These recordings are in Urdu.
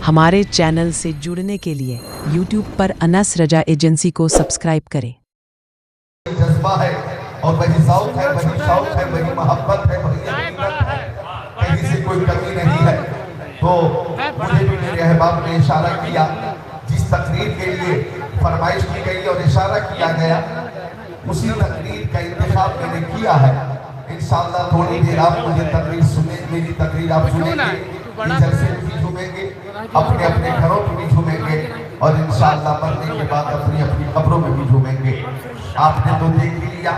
ہمارے چینل سے جڑنے کے لیے یوٹیوب پر انس رجا ایجنسی کو سبسکرائب کریں۔ جذبہ ہے اور وہی ذوق ہے، وہی شوق ہے، وہی محبت ہے، وہی یقینت ہے، کہیں سے کوئی کمی نہیں ہے۔ تو مجھے بھی میرے احباب نے اشارہ کیا، جس تقریر کے لیے فرمائش کی گئی اور اشارہ کیا گیا، اسی تقریر کا انتخاب میں نے کیا ہے۔ انشاءاللہ تھوڑی دیر آپ مجھے تقریر سنیں، میری تقریر آپ سنیں گے، اس جلسے میں بھی جھومیں گے، اپنے اپنے گھروں میں بھی جھومیں گے، اور انشاءاللہ مرنے کے بعد اپنی اپنی قبروں میں بھی جھومیں گے۔ آپ نے تو دیکھ لیا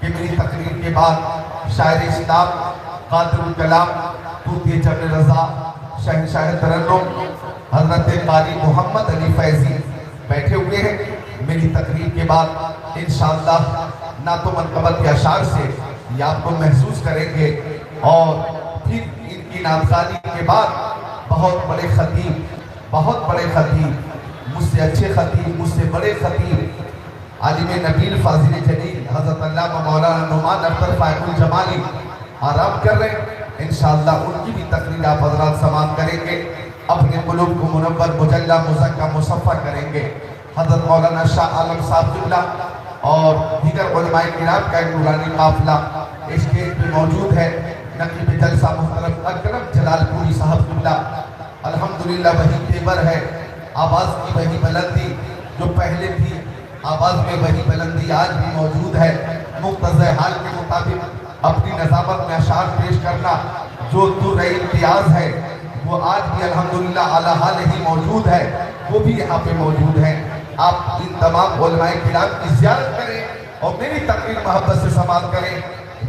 کہ میری تقریر کے بعد شاعر اسلام، قادر الکلام، طوطی جبل رضا، شہنشاہ ترنم حضرت قاری محمد علی فیضی بیٹھے ہوئے ہیں۔ میری تقریر کے بعد انشاءاللہ نعت و منقبت کے اشعار سے یہ آپ کو محسوس کریں گے، اور پھر ان کی نعتخوانی کے بعد بہت بڑے خطیب، مجھ سے اچھے خطیب، مجھ سے بڑے خطیب، عالم نبیل فاضل جلیل حضرت علامہ مولانا نعمان اختر فائق الجمالی آرام کر رہے ہیں۔ انشاءاللہ ان کی بھی تقریر آپ حضرات سماعت کریں گے، اپنے قلوب کو منور، مجلہ، مزکہ، مصفہ کریں گے۔ حضرت مولانا شاہ عالم صاحب قبلہ اور دیگر علماء کرام کا ایک نورانی قافلہ اسٹیج پہ موجود ہے۔ نقیب جلسہ محترم اکرم جلال پوری صاحب قبلہ، الحمدللہ وہی تیور ہے، آواز کی وہی بلندی جو پہلے تھی، آواز میں وہی بلندی آج بھی موجود ہے۔ مقتضی حال کے مطابق اپنی نظامت میں اشعار پیش کرنا جو در امتیاز ہے، وہ آج بھی الحمدللہ اعلیٰ حال ہی موجود ہے، وہ بھی یہاں پہ موجود ہے۔ آپ ان تمام علماء کرام کی زیارت کریں اور میری تقریر محبت سے سماعت کریں۔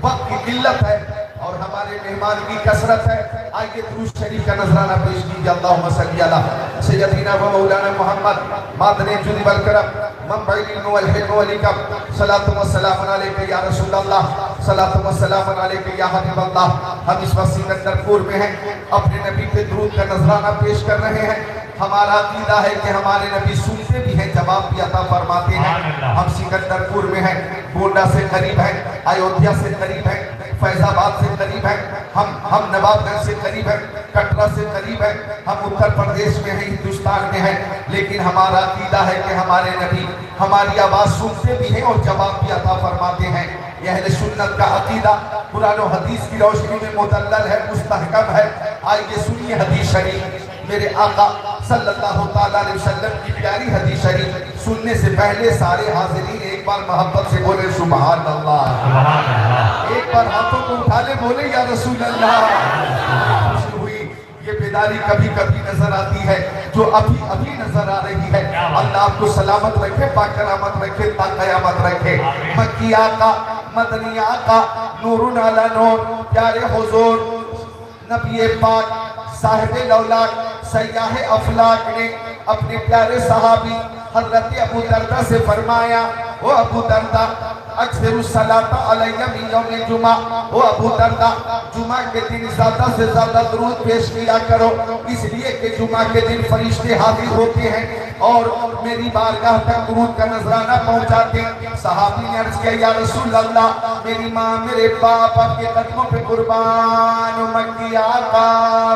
وقت کی قلت ہے اور ہمارے مہمان کی کثرت ہے۔ آئیے درود شریف کا نذرانہ پیش کیجیے۔ اللہم صلی علی سیدنا و مولانا محمد مادن جود والکرم منبع العلم والحلم والحکم، صلاۃ و سلام علیکہ یا رسول اللہ، صلاۃ و سلام علیکہ یا حبیب اللہ۔ ہم اس وقت سکندر پور میں ہیں، اپنے نبی پہ درود کا نذرانہ پیش کر رہے ہیں۔ ہمارا عقیدہ ہے کہ ہمارے نبی سنتے بھی ہیں، جواب بھی عطا فرماتے ہیں۔ ہم سکندر پور میں ہیں، گونڈا سے قریب ہیں، ایودھیا سے قریب ہیں، فیض آباد سے قریب ہیں، ہم نواب گنج سے قریب ہیں، کٹرا سے قریب ہیں، ہم اتر پردیش میں ہیں، ہندوستان میں ہیں، لیکن ہمارا عقیدہ ہے کہ ہمارے نبی ہماری آواز سنتے بھی ہیں اور جواب بھی عطا فرماتے ہیں۔ یہ اہل سنت کا عقیدہ قرآن و حدیث کی روشنی میں مدلل ہے، مستحکم ہے۔ آئیے سنیے حدیث شریف، میرے آقا صلی اللہ تعالیٰ علیہ وسلم کی پیاری حدیث شریف سننے سے پہلے سارے حاضرین ایک بار محبت سے بولے سبحان اللہ، ایک بار ہاتھوں کو اٹھا لے، بولے یا رسول اللہ۔ یہ بیداری کبھی کبھی نظر آتی ہے جو ابھی نظر آ رہی ہے۔ اللہ آپ کو سلامت رکھے، باکرامت رکھے، تا قیامت رکھے۔ مکی آقا، مدنی آقا، نور علی نور، پیارے حضور نبی پاک صاحب لولاک سیاح افلاک نے اپنے پیارے صحابی حضرت ابو دردہ سے فرمایا، او ابو دردہ اکثر الصلاۃ علی من یوم الجمعہ، او ابو دردہ جمعہ کے دن زیادہ سے زیادہ درود پیش کیا کرو، اس لیے کہ جمعہ کے دن فرشتے حاضر ہوتے ہیں اور میری بارگاہ تک درود کا نذرانہ پہنچاتے ہیں۔ صحابی نے عرض کیا یا رسول اللہ، میری ماں میرے باپ آپ کے قدموں پہ قربان، مکی آقا،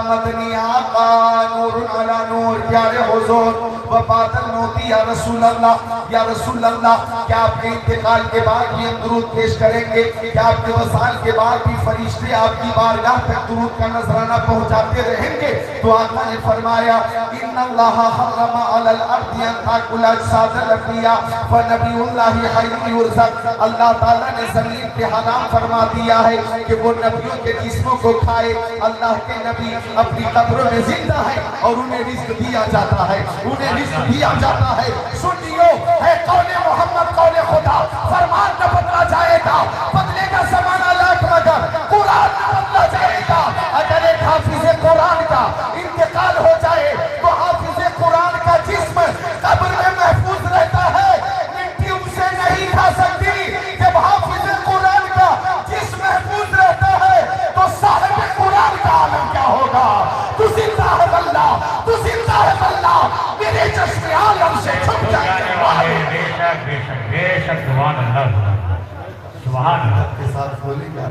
مدنی آقا، نور علی نور، پیارے حضور وفات الموتی یا رسول اللہ، یا رسول اللہ، کیا آپ کے انتقال کے بعد بھی ہم درود پیش کریں گے؟ کیا آپ کے وصال کے بعد بھی فرشتے آپ کی بارگاہ تک درود کا نذرانہ پہنچاتے رہیں گے؟ تو آقا نے فرمایا ان اللہ حرم علی الارض ان تاکل اجساد الانبیاء فنبی اللہ حی یرزق، اللہ تعالیٰ نے زمین پہ حرام فرما دیا ہے کہ وہ نبیوں کے جسموں کو کھائے۔ اللہ کے نبی اپنی قبروں میں زندہ ہے اور انہیں رزق دیا جاتا ہے، انہیں رزق دیا جاتا ہے۔ سنیو ہے قول محمد قول خدا، فرمان نہ بدلا جائے گا، بدلے گا زمانہ لاکھ مگر قرآن نہ بدلا جائے گا۔ اگر ایک حافظ قرآن کا انتقال ہو جائے تو حافظ قرآن کا جسم قبر میں محفوظ رہتا ہے، مٹی اسے نہیں کھا سکتی۔ جب حافظ قرآن کا جسم محفوظ رہتا ہے تو صاحب قرآن کا عالم کیا ہوگا؟ تو زندہ ہے اللہ، تو زندہ ہے اللہ، میرے چشم عالم سے چھپ جائے۔ بے شک سبحان اللہ، سبحان اللہ کے ساتھ بولیں گے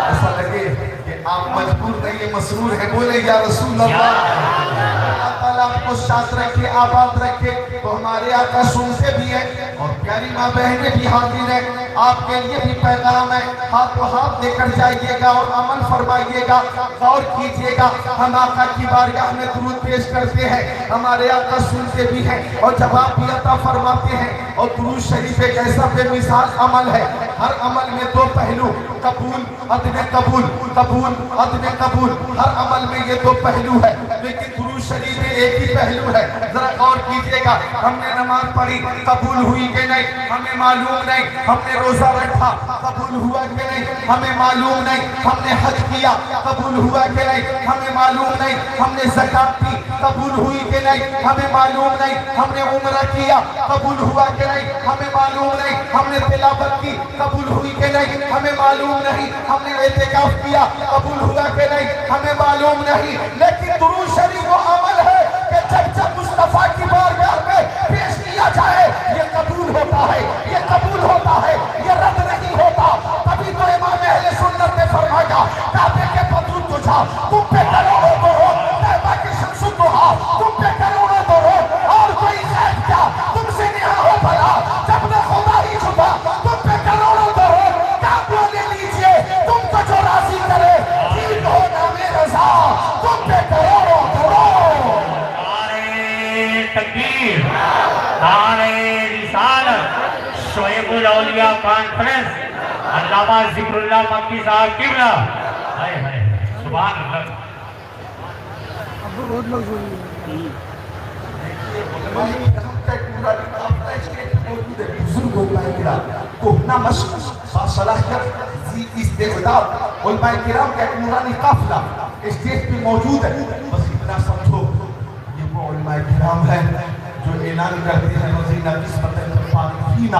ایسا لگے کہ آپ مجبور نہیں ہیں، مسرور ہیں، بولے یا رسول اللہ۔ اللہ تعالیٰ آپ کو شاد رکھے، آباد رکھے۔ تو ہمارے آقا سنتے بھی ہیں اور پیاری ماں بہنیں بھی حاضر ہیں، آپ کے لیے بھی پیغام ہے، ہاتھ و ہاتھ لے کر جائیے گا اور عمل فرمائیے گا، غور کیجئے گا۔ ہم آقا کی بارگاہ میں درود پیش کرتے ہیں، ہمارے آقا سنتے بھی ہیں اور جواب بھی عطا فرماتے ہیں۔ اور درود شریف ایک ایسا بے مثال عمل ہے، ہر عمل میں دو پہلو، قبول عدم قبول، قبول عدم قبول، ہر عمل میں یہ دو پہلو ہے، لیکن درود شریف میں ایک ہی پہلو ہے۔ ذرا غور کیجئے گا، ہم نے نماز پڑھی، قبول ہوئی کہ نہیں ہمیں معلوم نہیں، ہم نے روزہ رکھا، قبول ہوا کہ نہیں ہمیں معلوم نہیں، ہم نے حج کیا، قبول ہوا کہ نہیں ہمیں معلوم نہیں، ہم نے زکات دی، قبول ہوئی کہ نہیں ہمیں معلوم نہیں، ہم نے عمرہ کیا، قبول ہوا کہ نہیں ہمیں معلوم نہیں، ہم نے تلاوت کی، قبول ہوئی کہ نہیں ہمیں معلوم نہیں، ہم نے اعتکاف کیا، قبول ہوا کہ نہیں ہمیں معلوم نہیں۔ لیکن درود شریف وہ عمل ہے کہ جب جب مصطفیٰ کی بارگاہ میں پیش کیا جائے یہ قبول ہوتا ہے، یہ قبول ہوتا ہے، یہ رد نہیں ہوتا۔ تبھی تو امام اہل سنت نے فرمایا کعبے کے بدرود تجھا تم پہ کروڑوں درود، طیبہ کی شمس الضحیٰ تم پہ کروڑوں درود، اور کوئی غیب کیا تم سے نہا ہو بھلا، جب نہ خدا ہی چھپا تم پہ کروڑوں درود۔ کیا بولے لیجئے تم کو جو راضی کرے، ٹھیک ہو نام رضا تم پہ کروڑوں درود۔ نعرہ تکبیر، نعرہ رسالت، شعیب الاولیاء کانفرنس، علامہ ذکر اللہ مکی صاحب قبلہ، ہائے ہائے سبحان اللہ۔ بزرگ علماء کرام کوہنا مشق باصلاحیت ذی استعداد علماء کرام کا ایک نورانی قافلہ اسٹیج پہ موجود ہے۔ بس اتنا سمجھو یہ وہ علماء کرام ہیں جو اعلان کرتے ہیں رضینا قسمت الفارقین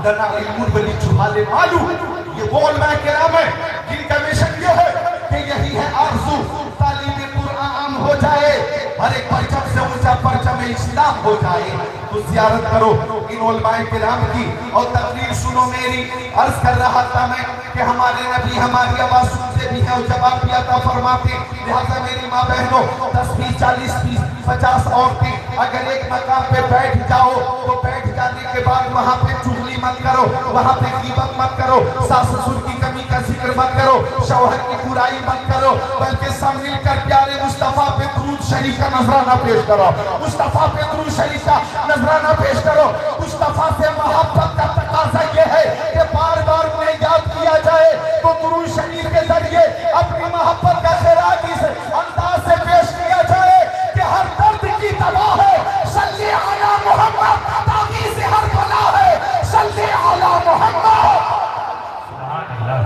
لنا علم وللجہال معلوم۔ یہ وہ علماء کرام ہیں جن کا مشن یہ ہے کہ یہی ہے آرزو تعلیم قرآن عام ہو جائے، ہر ایک پرچم سے اونچا پرچم اسلام ہو جائے۔ تو زیارت کرو ان علماء کرام کی اور تقریر سنو میری۔ عرض کر رہا تھا میں کہ ہمارے نبی ہماری آواز سنتے بھی ہیں اور جواب بھی عطا فرماتے، لہذا میری ماں بہنوں 10 20 40 30 50 عورتیں اگر ایک مقام پہ بیٹھ جاؤ تو بیٹھ جانے کے بعد وہاں پہ چغلی مت کرو، وہاں پہ غیبت مت کرو، ساس سسر کی کمی کا ذکر مت کرو، شوہر کی برائی مت کرو، بلکہ سب مل کر پیارے مصطفیٰ پہ درود شریف کا نذرانہ پیش کرو، مصطفیٰ پہ درود شریف کا نذرانہ پیش کرو۔ مصطفیٰ سے محبت کا تقاضا یہ ہے کہ بار بار انہیں یاد کیا جائے، تو درود شریف کے ذریعے اپنی محبت کا خراج اس انداز سے پیش کیا جائے کہ ہر درد کی دوا ہے صلی علی محمد، تاغی سے ہر بلا ہے صلی علی محمد۔ سبحان اللہ۔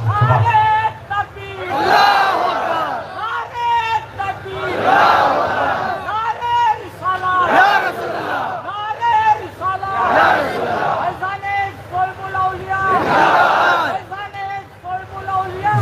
نعرہ تکبیر، نعرہ تکبیر، نعرہ رسالت، نعرہ رسالت، فیضان شعیب الاولیاء، فیضان شعیب الاولیاء۔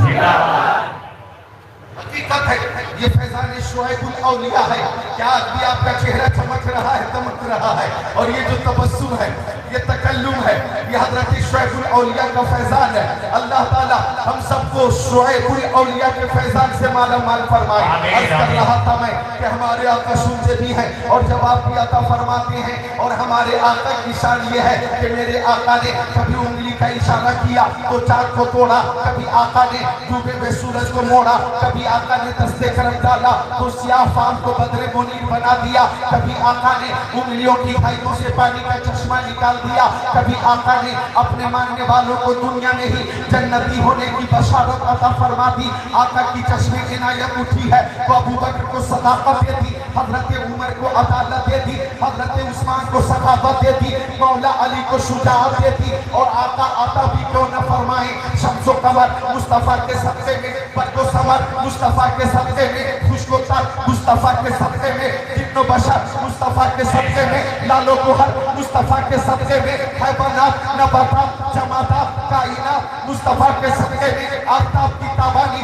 حقیقت ہے یہ فیضان شعیب الاولیاء ہے کہ آج بھی آپ کا چہرہ چمک رہا ہے، دمک رہا ہے، اور یہ جو تبسم ہے، یہ تکلم ہے، یہ حضرت شعیب الاولیاء کا فیضان ہے۔ اللہ تعالیٰ ہم سب کو شعیب الاولیاء کے فیضان سے مالا مال فرمائے۔ عرض کر رہا تھا میں کہ ہمارے آقا سنتے بھی ہیں اور جواب بھی عطا فرماتے ہیں، اور ہمارے آقا کی شان یہ ہے کہ میرے آقا نے کبھی انگلی کا اشارہ کیا تو چاند کو توڑا، کبھی آقا نے ڈوبے ہوئے سورج کو موڑا، کبھی آقا نے دستے کرم ڈالا تو سیاہ فام کو بدر منیر بنا دیا، کبھی آقا نے انگلیوں کی کھائیوں سے پانی کا چشمہ نکال دیا، کبھی آقا نے اپنے ماننے والوں کو دنیا میں ہی جنتی ہونے کی بشارت عطا فرما دی۔ آقا کی چشمے عنایت اٹھی ہے تو ابو بکر کو صداقت دے دی، حضرت عمر کو عدالت دے دی، حضرت عثمان کو سخاوت دے دی، مولا علی کو شجاعت دے دی، اور آقا عطا بھی کیوں نہ فرمائے شمس و قمر مصطفیٰ کے صدقے میں، برگ و ثمر مصطفیٰ کے صدقے میں، خشک و تر مصطفیٰ کے صدقے میں، جن و بشر مصطفیٰ کے صدقے میں، لال و گوہر مصطفیٰ کے صدقے میں، حیوانات نباتات جمادات کائنات مصطفیٰ کے صدقے میں، آفتاب کی تابانی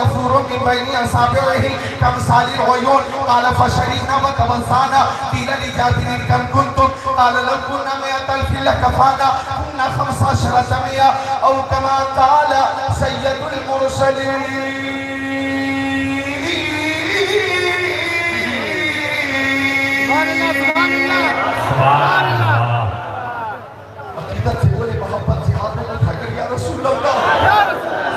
يفور من بين أصابعه كمثال العيون قال فشربنا وتوضأنا قيل لجابر كم كنتم قال لو كنا 100 ألف لكفانا كنا 15 مئة أو كما قال سيد المرسلين سبحان اللہ عقیدت سے بولے محبت سے ہاتھوں کو اٹھا کر یا رسول اللہ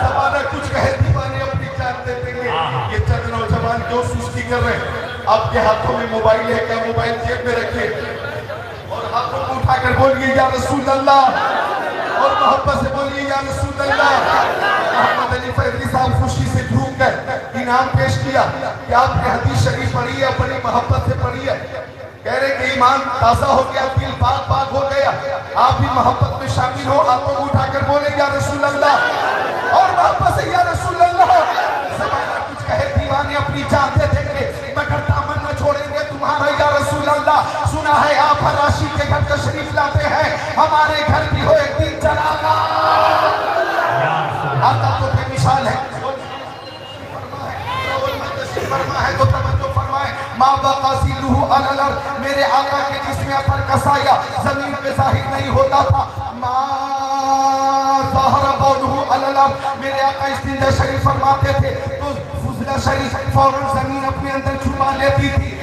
زمانہ کچھ کہے دیوانے اپنی جان دیتے ہیں یہ چند نوجوان کیوں سستی کر رہے ہیں آپ کے ہاتھوں میں موبائل ہے کیا موبائل جیب میں رکھے اور ہاتھوں کو اٹھا کر بولیے یا رسول اللہ اور محبت سے بولیے یا رسول اللہ محمد علی فیضی صاحب خوشی سے جھوم گئے انعام پیش کیا کہ آپ نے حدیث شریف پڑھی ہے بڑی محبت سے پڑھی ہے کہہ رہے کہ ایمان تازہ ہو گیا دل پاک پاک ہو گیا آپ بھی محبت میں شامل ہو ہاتھوں کو اٹھا کر بولے یا رسول اللہ اور محبت سے یا رسول اللہ زمانہ کچھ کہے دیوانے اپنی جان دے دیں گے مگر دامن نہ چھوڑیں گے تمہارا یا رسول اللہ سنا ہے آپ ہر راشد کے گھر تشریف لاتے ہیں ہمارے گھر بھی ہو ایک دن چلا گا آقا تو بے مثال ہے فرما ہے تو توجہ فرمائے ماں بقا ذلہ علی الارض میرے آقا کے جسم اثر کا سایہ زمین پہ ظاہر نہیں ہوتا تھا ماں ظاہر بولہ علی الارض میرے آقا استنجا شریف فرماتے تھے تو فضلہ شریف فوراً زمین اپنے اندر چھپا لیتی تھی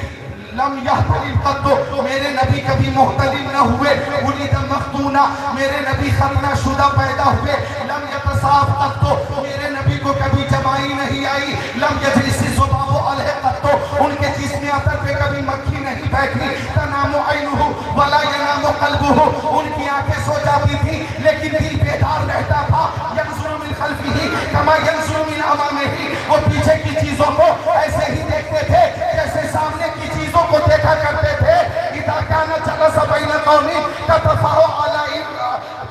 لم یحتلم قط میرے نبی کبھی محتلم نہ ہوئے ولد مختونہ میرے نبی ختنہ شدہ پیدا ہوئے لم یتصاف قط میرے نبی کو کبھی جمائی نہیں آئی لم یجلس الذباب علیہ قط ان کے جسم اثر پہ کبھی مکھی نہیں بیٹھی تنام عینہ ولا ینام قلبہ ان کی آنکھیں سو جاتی تھی لیکن دل بیدار رہتا تھا ینظر من خلفہ کما ینظر من امامہ وہ پیچھے کی چیزوں کو ایسے ہی دیکھتے تھے جیسے سامنے کی چیزوں کو دیکھا کرتے تھے اذا کان جلس بین قوم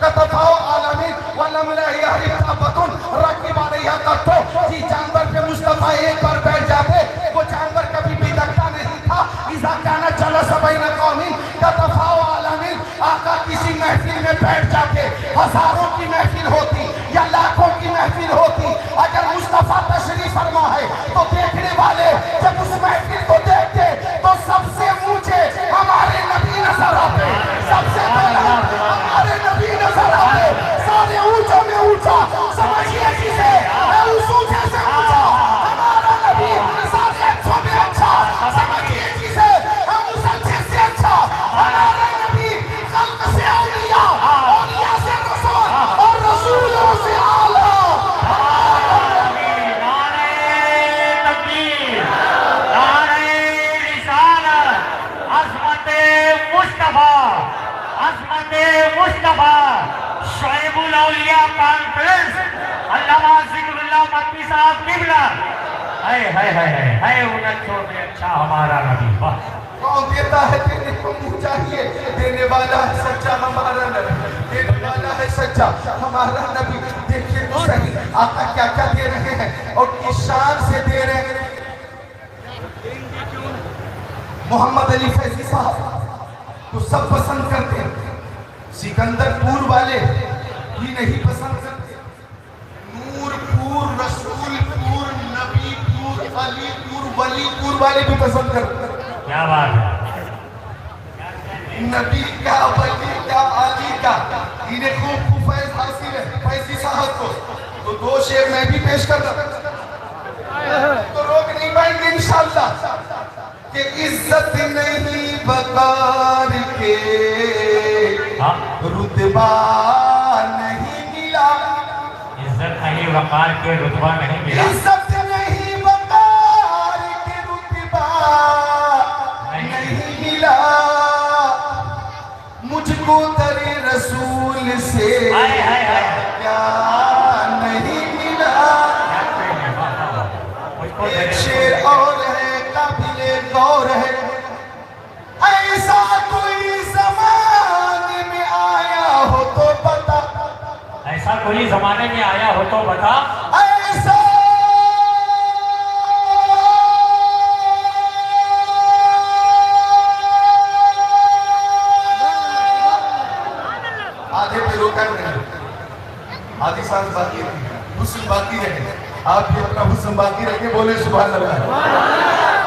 کتفاو عالمین ولم لا یحرف تابت رکب علیہ قط جی جانور پہ مصطفیٰ ایک بار بیٹھ جاتے وہ جانور کبھی بھی دکھتا نہیں تھا اذا کان جلس بین قوم کتفاو عالمین آقا کسی محفل میں بیٹھ جاتے ہزاروں کی محفل ہوتی یا لاکھوں کی محفل ہوتی اگر مصطفیٰ تشریف فرما ہے تو دیکھنے والے جب اس محفل کو دیکھتے تو سب سے اونچے ہمارے نبی نظر آتے سب سے پہلا ہمارے نبی نظر آتے سارے اونچوں میں اونچا سمجھئے جسے اس اونچے سے اونچا ہمارا نبی سارے اچھوں میں اچھا سمجھئے جسے ہم اس اچھے سے اچھا ہمارا نبی خلق سے اولیاء اولیاء سے رسول اور رسولوں سے اعلیٰ مصطفیٰ شعیب الاولیاء کانفرنس علامہ ذکر اللہ مکی صاحب قبلہ ہے انچوں میں اچھا ہمارا نبی کون دیتا ہے دینے کو منہ چاہیے دینے والا ہے سچا ہمارا نبی دینے والا ہے سچا ہمارا نبی دیکھئے تو صحیح آقا کیا کیا دے رہے ہیں اور کس شان سے دے رہے ہیں محمد علی فیضی صاحب تو سب پسند کرتے ہیں سکندر پور والے ہی نہیں پسند کرتے. نور پور، رسول پور، نبی پور، علی پور، ولی پور والے بھی پسند کرتے ہیں. کیا بات ہے. نبی کا، ولی کا، علی کا، انہیں خوب فیض حاصل ہے فیضی صاحب کو. تو دو شعر میں بھی پیش کر رہا تو روک نہیں پائیں گے انشاءاللہ. کہ عزت نہیں وقار کے رتبہ نہیں ملا. عزت نہیں وقار کے رتبہ نہیں ملا. عزت نہیں وقار کے رتبہ نہیں ملا. مجھ کو تیرے رسول سے کیا نہیں ملا. ایک شعر اور ہے قابل غور ہے. ایسا کوئی زمانے میں آیا ہو تو بتا. ایسا کوئی زمانے میں آیا ہو تو بتا. ایسا آدھے پہ روکا نہیں. آدھی سانس باقی رہے، حسن باقی رہے. آپ بھی اپنا حسن باقی رکھے، بولے سبحان اللہ.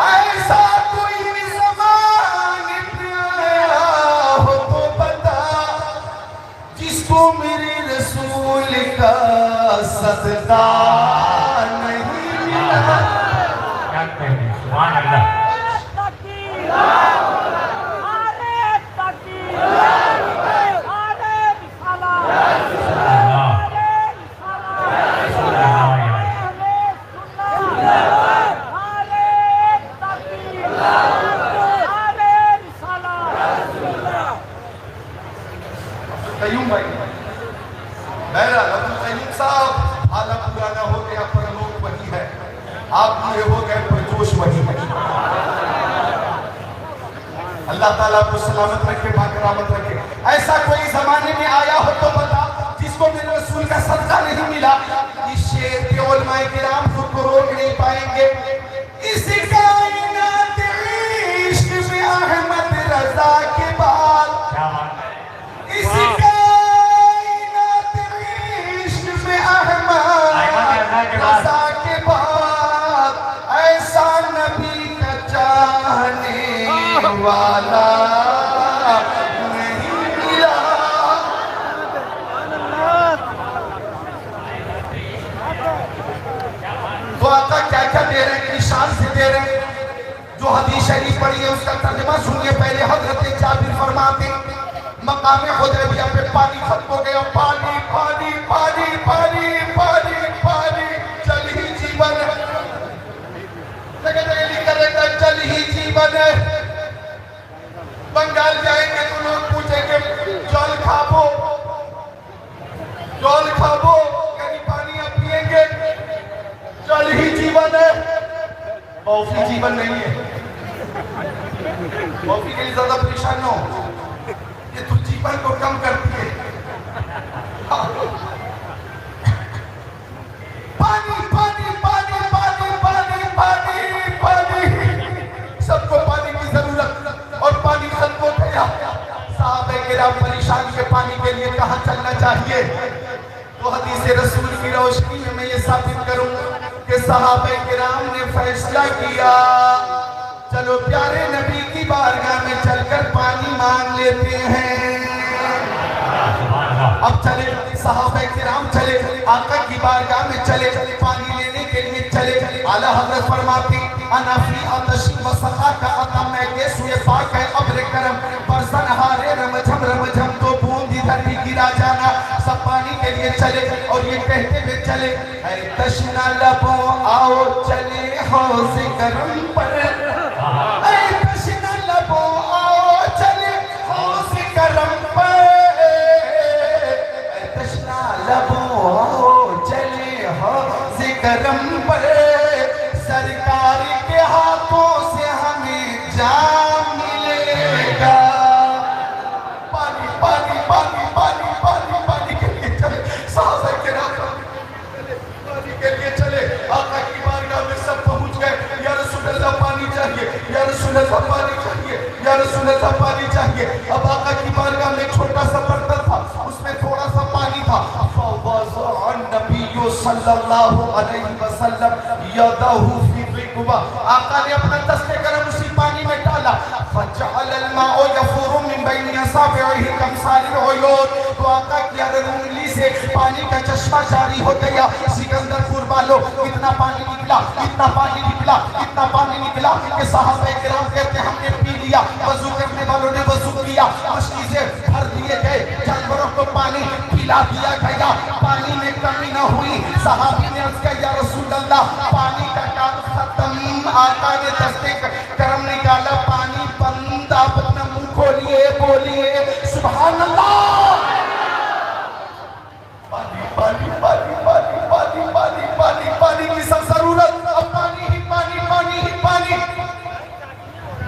ایسا کوئی زمانے میں آیا ہو تو بتا جس کو میرے رسول کا صدقہ نہیں ملا. کیا کہتے سبحان اللہ. قیوم بھائی، بہرحال عبدالقیوم صاحب حالہ پرانا ہو گیا پر لوگ وہی ہے. آپ پورے ہو گئے پر جوش وہی ہے. اللہ تعالیٰ کو سلامت رکھے، باکرامت رکھے. ایسا کوئی زمانے میں آیا ہو تو بتا جس کو میرے رسول کا صدقہ نہیں ملا. اس شعر کے علماء کرام خود کو روک نہیں پائیں گے. اس کائنات عشق میں احمد رضا کے بعد، اس کائنات عشق میں احمد رضا کے بعد ایسا نبی کا چاہنے والا نہیں ملا. تو آقا کیا کیا دے رہے ہیں، نشان سے دے رہے ہیں. جو حدیث شریف پڑھی ہے اس کا ترجمہ سنیے. پہلے حضرت جابر فرماتے ہیں مقام حدیبیہ پہ پانی ختم ہو گیا. پانی پانی پانی پانی پانی پانی چل ہی جیون ہے. جگہ جگہ لکھا رہتا ہے چل ہی جیون ہے. بنگال جائیں گے تو لوگ پوچھیں گے جل کھابو، جل کھابو، یعنی پانی آپ پیئیں گے. چل ہی جیون ہے، موفی جیون نہیں ہے. موفی کے لیے زیادہ پریشان نہ ہو، یہ تو جیون کو کم کرتی ہے. پانی پانی پانی پانی پانی پانی پانی، سب کو پانی کی ضرورت اور پانی ختم ہو گیا. صحابہ کرام پریشان کے پانی کے لیے کہاں چلنا چاہیے. تو حدیث رسول کی روشنی میں یہ ثابت کروں کہ صحابہ کرام نے فیصلہ کیا چلو پیارے نبی کی بارگاہ میں چل کر پانی مانگ لیتے ہیں. اب چلے صحابہ کرام چلے آقا کی بارگاہ میں چلے پانی لینے کے لیے چلے. اعلیٰ حضرت فرماتی انا فی عطشی و سقا کا عطم میں یہ سوئے پاک ہے ابر کرم برسن ہارے رمجھم رمجھم تو بوند ادھر بھی گرا جانا. سب پانی کے لیے چلے اور یہ کہتے ہوئے چلے اے تشنا لبوں آؤ چلے حوض کرم پر. اے تشنا لبوں آؤ چلے حوض کرم پر. اے تشنا لبوں آؤ چلے حوض کرم پر. سرکار کے ہاتھوں سے ہمیں جام ملے گا. پانی پانی پانی پانی پانی پانی کے لیے چلے صحابہ کرام پانی کے لیے چلے. آقا کی بارگاہ میں سب پہنچ گئے. یا رسول اللہ پانی چاہیے، یا رسول اللہ پانی چاہیے، یا رسول اللہ پانی چاہیے. اب آقا کی بارگاہ میں ایک چھوٹا سا برتن تھا، اس میں تھوڑا سا پانی تھا. صلی اللہ علیہ وسلم یدہو فی رکبہ، آقا نے اپنا دست کرم اسی پانی میں ڈالا، فجعل الماء یفور من بین اصابعہ کامثال العیون، تو آقا کی ہر انگلی سے پانی کا چشمہ جاری ہو گیا۔ سکندر پور والوں اتنا پانی نکلا، اتنا پانی نکلا، اتنا پانی نکلا کہ صحابہ کرام کہتے ہم نے پی لیا۔ وضو کرنے والوں نے وضو کیا، مشکی سے بھر دیے گئے، جانوروں کو پانی پلا دیا گیا، پانی میں کمی نہ ہوئی۔ صحابی نے عرض کیا یا رسول اللہ پانی کا کام ختم، آقا نے دست کرم نکالا، پانی بند، آپ اپنا منہ کھولیے، بولیے سبحان اللہ۔ پانی پانی پانی پانی پانی پانی پانی پانی کی سب ضرورت، اب پانی ہی پانی پانی ہی پانی۔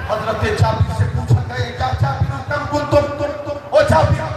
حضرت جابر سے پوچھا گیا کیا جابر کم کنتم، او جابر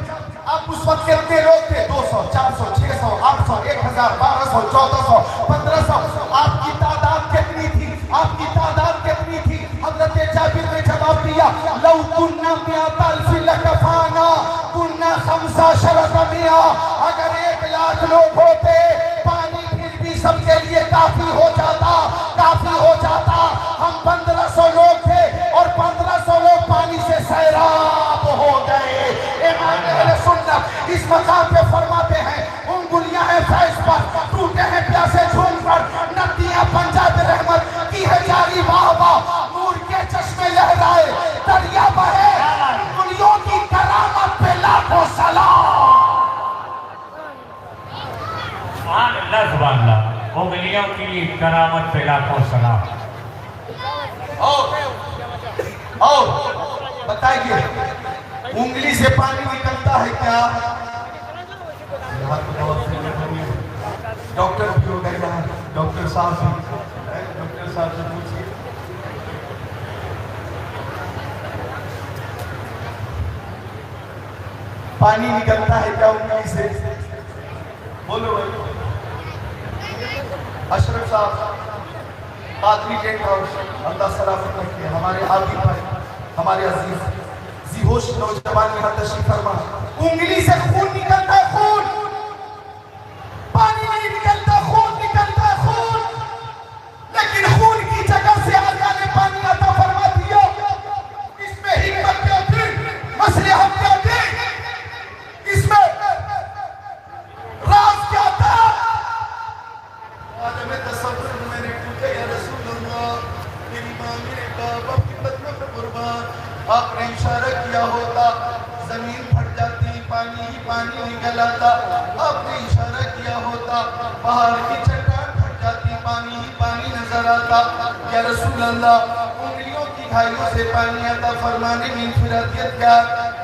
آپ اس وقت کتنے لوگ تھے؟ 200 400 600 800 1000 1200 1400 1500، آپ کی تعداد کتنی تھی؟ آپ کی تعداد کتنی تھی؟ حضرت جابر نے جواب دیا لو کننا 100,000 لکفانا کننا 15,000، اگر 1,00,000 لوگ ہوتے پانی پھر بھی سب کے لیے کافی ہو جاتا، کافی ہو جاتا۔ ہم 1500 لوگ تھے اور 1500 لوگ پانی سے سیراب ہو گئے۔ امام اہل سنت اس مقام پہ فرماتے ہیں انگلیاں ہیں فیض پر، ٹوٹے ہیں پیاسے جھوم پر، ندیاں پنجاب رحمت کی ہے جاری، واہ واہ نور کے چشمے لہرائے دریا بہے، انگلیوں کی کرامت پہ لاکھوں سلام۔ سبحان اللہ سبحان اللہ، انگلیوں کی کرامت پہ لاکھوں سلام۔ اور بتائیے انگلی سے پانی نکلتا ہے کیا؟ ڈاکٹر بھی ہو گئے یہاں، ڈاکٹر صاحب سے پوچھئے پانی نکلتا ہے کیا انگلی سے؟ بولو اشرف صاحب قادری ٹینٹ ہاؤس، اللہ سلامت رکھے، ہمارے عادی بھائی، ہمارے عزیز زیہوش نوجوان یہاں تشریف فرما، انگلی سے خون نکلتا ہے، خون، پانی نہیں نکلتا، خون نکلتا ہے، خون، لیکن خون کی جگہ سے آقا نے پانی عطا فرما دیا۔ اس میں حکمت کیا تھی، مصلحت کیا تھی، اس میں راز کیا تھا؟ عالم تصور میں نے پوچھا یا رسول اللہ میری ماں میرے باپ آپ کی بدنوں پہ قربان، آپ نے اشارہ کیا ہوتا زمین پھٹ جاتی، پانی ہی پانی نکل آتا، آپ نے اشارہ کیا ہوتا پہاڑ کی چٹان پھٹ جاتی، پانی ہی پانی نظر آتا۔ یا رسول اللہ انگلیوں کی گھائیوں سے پانی عطا فرمانے میں انفرادیت کیا؟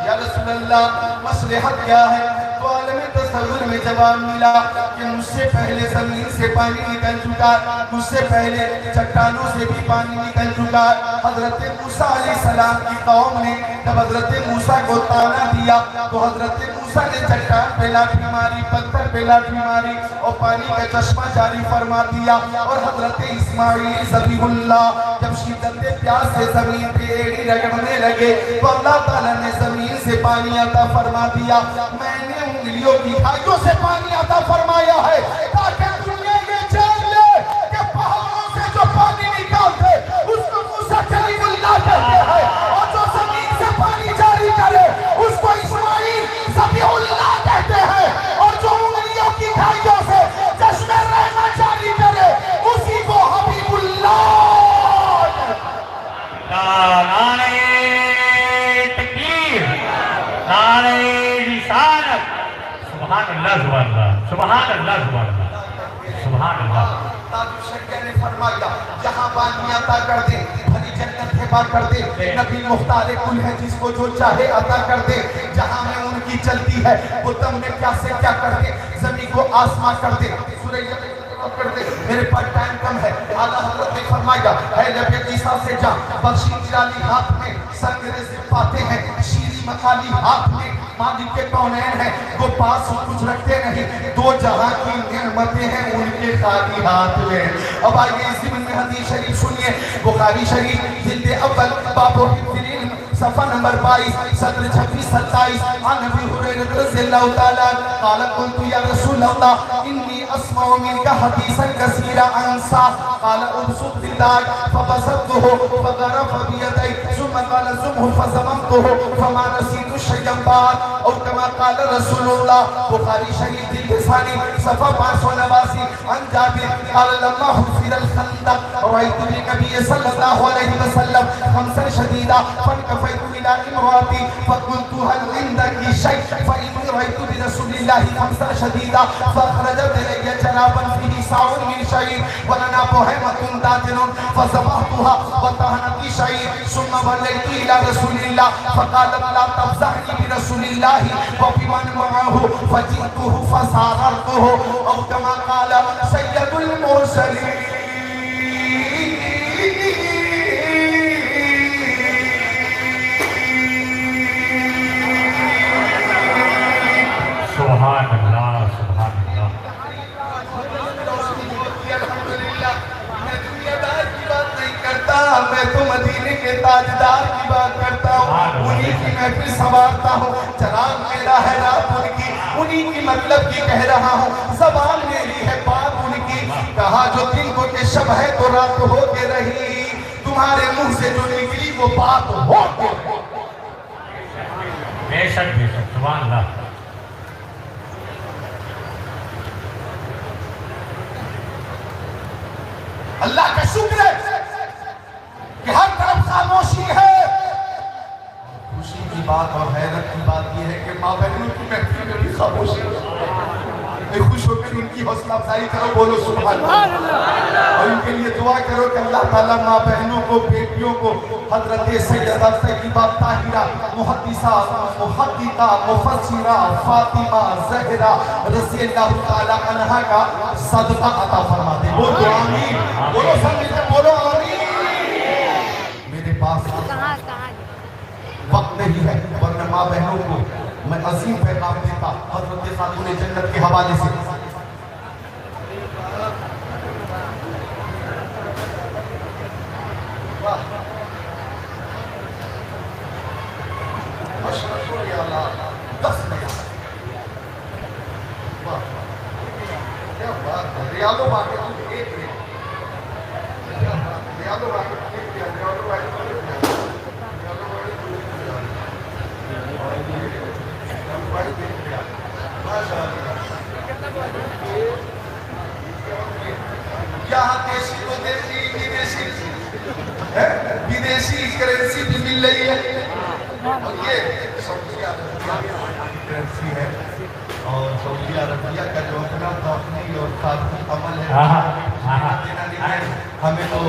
یا رسول اللہ مصلحت کیا ہے؟ تو عالم تصور میں جواب ملا کہ مجھ سے پہلے زمین سے پانی نکل چکا، مجھ سے پہلے چٹانوں سے بھی پانی نکل چکا۔ حضرت موسیٰ علیہ السلام کی قوم نے جب حضرت موسیٰ کو تانا دیا تو حضرت موسیٰ نے چٹان پہ لاٹھی ماری، پتھر پہ لاٹھی ماری اور پانی کا چشمہ جاری فرما دیا۔ اور حضرت اسماعیل ذبیح اللہ جب شدت پیاس سے زمین پہ ایڑی رگڑنے لگے تو اللہ تعالیٰ نے زمین سے پانی عطا فرما دیا۔ میں نے انگلیوں کی گھائیوں سے پانی عطا فرمایا ہے تاکہ دنیا یہ جان لے کہ پہاڑوں سے جو پانی نکالتے اس کو موسیٰ کلیم اللہ کہتے ہیں، اور جو زمین سے پانی جاری کرے اس کو اسماعیل ذبیح اللہ کہتے ہیں، اور جو انگلیوں کی گھائیوں سے چشمے رحمت جاری کرے اسی کو حبیب اللہ کہتے ہیں۔ نعرہ تکبیر، نعرہ رسالت، سبحان اللہ سبحان اللہ، سبحان اللہ سبحان اللہ، سبحان اللہ۔ تاج شکیہ نے فرمایا جہاں پانی عطا کر دے بھری جنت ہے بات کر دے، نبی مختار کل ہے جس کو جو چاہے عطا کر دے، جہاں میں ان کی چلتی ہے وہ تم نے کیا سے کیا کر دے، زمین کو آسمان کر دے، سورہ کر دے۔ میرے پاس ٹائم کم ہے، اعلیٰ حضرت نے فرمایا اے نبی عیسیٰ سے جا، بخشی جلالی ہاتھ میں، سنگ رزق پاتے ہیں، شیری مکالی ہاتھ میں، مالک کے کونین ہیں، وہ پاس کچھ رکھتے نہیں، دو جہاں کی نعمتیں ہیں ان کے خالی ہاتھ میں۔ اب آئیے اس ضمن میں حدیث شریف سنیے، بخاری شریف جلد اول باب الحفظین صفحہ نمبر 22 صدر 26-27 عن ابی ہریرہ رضی اللہ تعالیٰ قال قلت یا رسول اللہ انی اسمع منك حديثا كثيرا انسى قال ابسط يداك فبسطته فغرف بيدي ثم قال زمه فزممته فما نسيت شيئا بعد او كما قال رسول الله بخاري شريف الثاني صفحه 589 عن جابر قال لما حفر الخندق رايت النبي صلى الله عليه وسلم خمسا شديدا فانكفيت الى امراتي فقلت هل عندك شيء فاني رايت برسول الله خمسا شديدا فاخرجت الي جنابا فيه ساع من شعير ولنا بهيمه داجن فذبحتها وطهنت شعير ثم وليت الى رسول الله فقال لا تفزعني برسول الله وبمن معه فجئته فساررته او كما قال سيد المرسلين سبحان اللہ سبحان اللہ الحمدللہ میں دنیا دار کی بات نہیں کرتا میں تو مدینے کے تاجدار کی بات کرتا ہوں انہی کی محفل سنوارتا ہوں چراغ میرا ہے رات ان کی انہی کی مطلب کی کہہ رہا ہوں زبان میری ہے بات ان کی کہا جو دن کو کہ شب ہے تو رات ہو کے رہی تمہارے منہ سے جو نکلی وہ بات ہو کے رہی بے شک سبحان اللہ اللہ کا شکر ہے کہ ہر طرف خاموشی ہے خوشی کی بات اور حیرت کی بات یہ ہے کہ ماں بہنوں کی محفل میں بھی خاموشی ہے خوش ہو کر ان کی حوصلہ افزائی کرو بولو سبحان اللہ اور ان کے لیے دعا کرو کہ اللہ تعالیٰ ماں بہنوں کو بیٹیوں کو حضرت سیدہ طیبہ طاہرہ محدثہ محققہ مفسرہ فاطمہ زہرا رضی اللہ تعالیٰ عنہا کا صدقہ عطا فرما دے بولو آمین بولو سب مل کر بولو آمین میرے پاس وقت نہیں ہے ورنہ ماں بہنوں کو میں عظیم پیغام دیتا حضرت خاتون جنت کے حوالے سے ریاضو باقی ایک ریاضو باقی یہاں دیشی کو دیشی ودیشی کرنسی بھی مل رہی ہے اور یہ سعودی عربیہ کی کرنسی ہے اور سعودی عربیہ کا جو اپنا توقعی اور قانونی عمل ہے ہمیں تو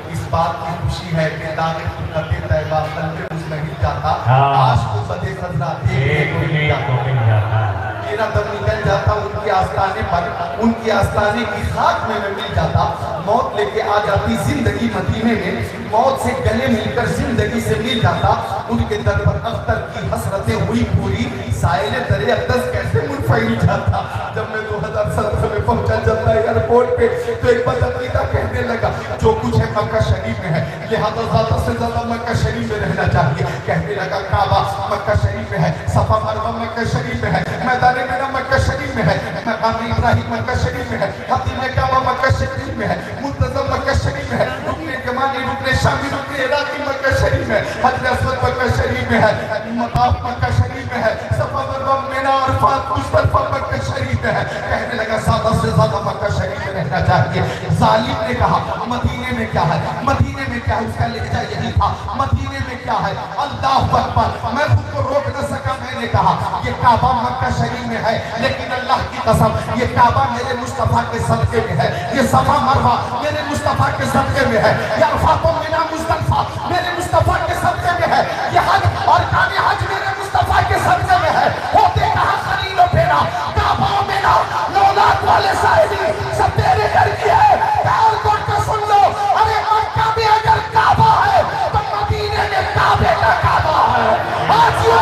اس بات کی خوشی ہے کہ داغ خلقت طیبہ قلب اس نہیں جاتا آش کو بدے خزرہ دیکھ نہیں جاتا میرا دم نکل جاتا ان کے آستانے پر ان کے آستانے کی خاک میں مل جاتا موت لے کے آ جاتی زندگی مدینے میں موت سے گلے مل کر زندگی سے مل جاتا ان کے در پر اختر کی حسرتیں ہوئی پوری سائل در اقدس کیسے منفعل جاتا جب میں 2017 میں پہنچا جاتا ہے ایئرپورٹ پہ تو ایک بدعقیدہ کہنے لگا جو کچھ ہے مکہ شریف میں ہے لہذا زیادہ سے زیادہ مکہ شریف میں رہنا چاہیے کہنے لگا کعبہ مکہ شریف میں ہے صفا مروہ مکہ شریف میں ہے میدان مینا مکہ شریف میں ہے مقام ابراہیم مکہ شریف میں ہے حتیم کعبہ مکہ شریف میں ہے منتظم مکہ شریف میں ہے رکن یمانی رکن شامی رکن عراقی مکہ شریف میں ہے حجر اسود مکہ شریف میں ہے مطاف مکہ شریف میں ہے صفا مروہ مینا عرفات مزدلفہ مکہ شریف میں ہے کہنے لگا زیادہ سے زیادہ مکہ شریف میں رہنا چاہیے ظالم نے کہا مدینے میں کیا ہے مدینے میں کیا ہے اس کا لہجہ یہی تھا مدینے میں کیا ہے اللہ اکبر میں خود کو روک نہ سکا میں نے کہا یہ کعبہ مکہ شریف میں ہے لیکن اللہ کی قسم یہ کعبہ میرے مصطفیٰ کے صدقے میں ہے یہ صفا مروہ میرے مصطفیٰ کے صدقے میں ہے یہ عرفات و مینا مزدلفہ میرے مصطفیٰ کے صدقے میں ہے یہ حج اور کان حج میرے مصطفیٰ کے صدقے میں ہے ہوتے کہاں خلیل و پھیرا کعبہ و مینا نولاد والے صاحبی سب تیرے گھر کی ہے پیار کوٹ کا سن لو ارے مکہ میں اگر کعبہ ہے تو مدینے میں کعبے کا کعبہ ہے آجیو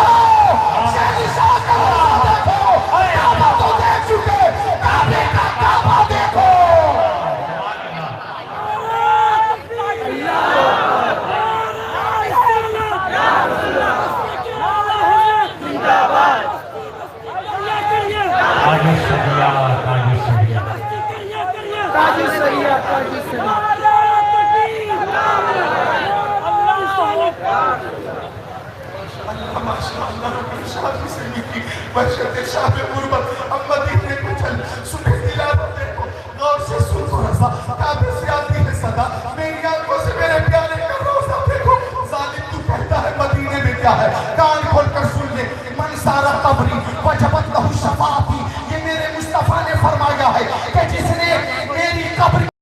شہری شاہ کا دیکھو کعبہ تو دیکھ چکے کعبے کا کعبہ دیکھو اللہ کان کھول کر سن لے، من سارا قبری وجبت لہو شفاعتی، یہ میرے مصطفیٰ نے فرمایا ہے کہ جس نے میری قبر